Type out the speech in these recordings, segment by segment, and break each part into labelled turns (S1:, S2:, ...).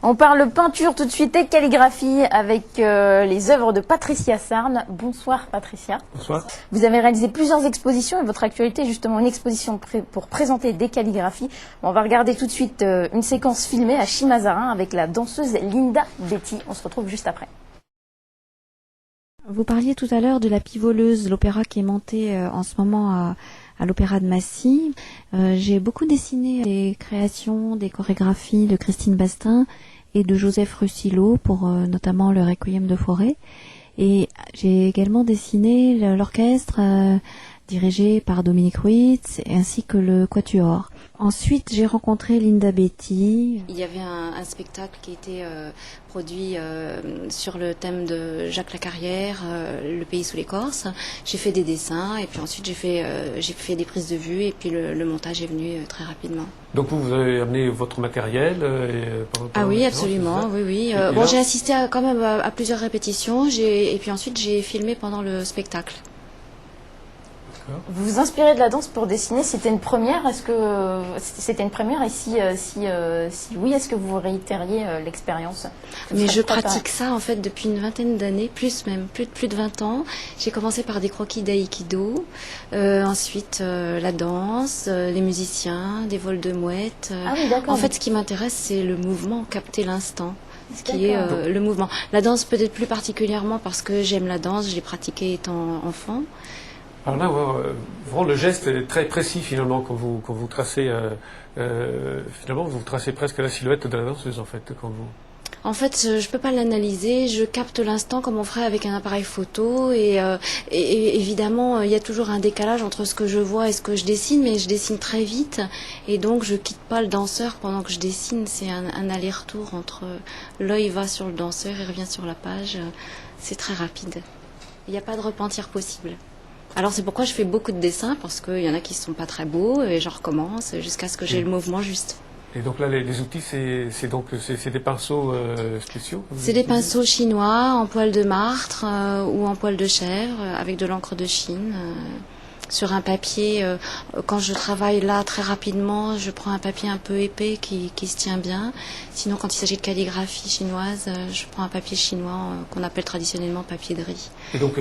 S1: On parle peinture tout de suite et calligraphie avec les œuvres de Patricia Sarne. Bonsoir Patricia.
S2: Bonsoir.
S1: Vous avez réalisé plusieurs expositions et votre actualité est justement une exposition pour présenter des calligraphies. On va regarder tout de suite une séquence filmée à Chimazarin avec la danseuse Linda Betty. On se retrouve juste après.
S3: Vous parliez tout à l'heure de La Pivoleuse, l'opéra qui est monté en ce moment à l'Opéra de Massy. J'ai beaucoup dessiné des créations, des chorégraphies de Christine Bastin et de Joseph Russillo pour notamment le Requiem de Fauré. Et j'ai également dessiné l'orchestre dirigé par Dominique Ruiz ainsi que le Quatuor. Ensuite, j'ai rencontré Linda Betty.
S4: Il y avait un spectacle qui était produit sur le thème de Jacques Lacarrière, Le pays sous l'écorce. J'ai fait des dessins et puis ensuite j'ai fait des prises de vue et puis le montage est venu très rapidement.
S2: Donc vous avez amené votre matériel
S4: Ah oui, absolument, oui. Bon, j'ai assisté quand même à plusieurs répétitions et puis ensuite j'ai filmé pendant le spectacle.
S1: Vous vous inspirez de la danse pour dessiner. C'était une première. Est-ce que c'était une première? Et si oui, est-ce que vous réitériez l'expérience?
S4: Mais je pratique ça en fait depuis une vingtaine d'années, plus de 20 ans. J'ai commencé par des croquis d'aïkido, ensuite la danse, les musiciens, des vols de mouettes.
S1: Ah oui, d'accord.
S4: En fait, ce qui m'intéresse, c'est le mouvement, capter l'instant. Ce qui est le mouvement. La danse peut-être plus particulièrement parce que j'aime la danse, je l'ai pratiquée étant enfant.
S2: Alors là, vraiment, le geste est très précis finalement quand vous tracez. Finalement, vous tracez presque la silhouette de la danseuse en fait quand vous.
S4: En fait, je peux pas l'analyser. Je capte l'instant comme on ferait avec un appareil photo et évidemment, il y a toujours un décalage entre ce que je vois et ce que je dessine, mais je dessine très vite et donc je quitte pas le danseur pendant que je dessine. C'est un aller-retour entre l'œil va sur le danseur et revient sur la page. C'est très rapide. Il n'y a pas de repentir possible. Alors c'est pourquoi je fais beaucoup de dessins, parce qu'il y en a qui ne sont pas très beaux, et je recommence jusqu'à ce que j'ai le mouvement juste.
S2: Et donc là, les outils, c'est des pinceaux spéciaux?
S4: C'est des pinceaux chinois en poil de martre ou en poil de chèvre, avec de l'encre de Chine. Sur un papier, quand je travaille là très rapidement, je prends un papier un peu épais qui se tient bien. Sinon, quand il s'agit de calligraphie chinoise, je prends un papier chinois qu'on appelle traditionnellement papier de riz,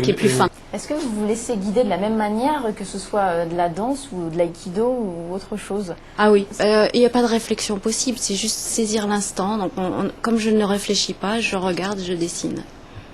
S4: qui est plus fin.
S1: Est-ce que vous vous laissez guider de la même manière, que ce soit de la danse ou de l'aïkido ou autre chose?
S4: Ah oui, il n'y a pas de réflexion possible, c'est juste saisir l'instant. Donc, comme je ne réfléchis pas, je regarde, je dessine.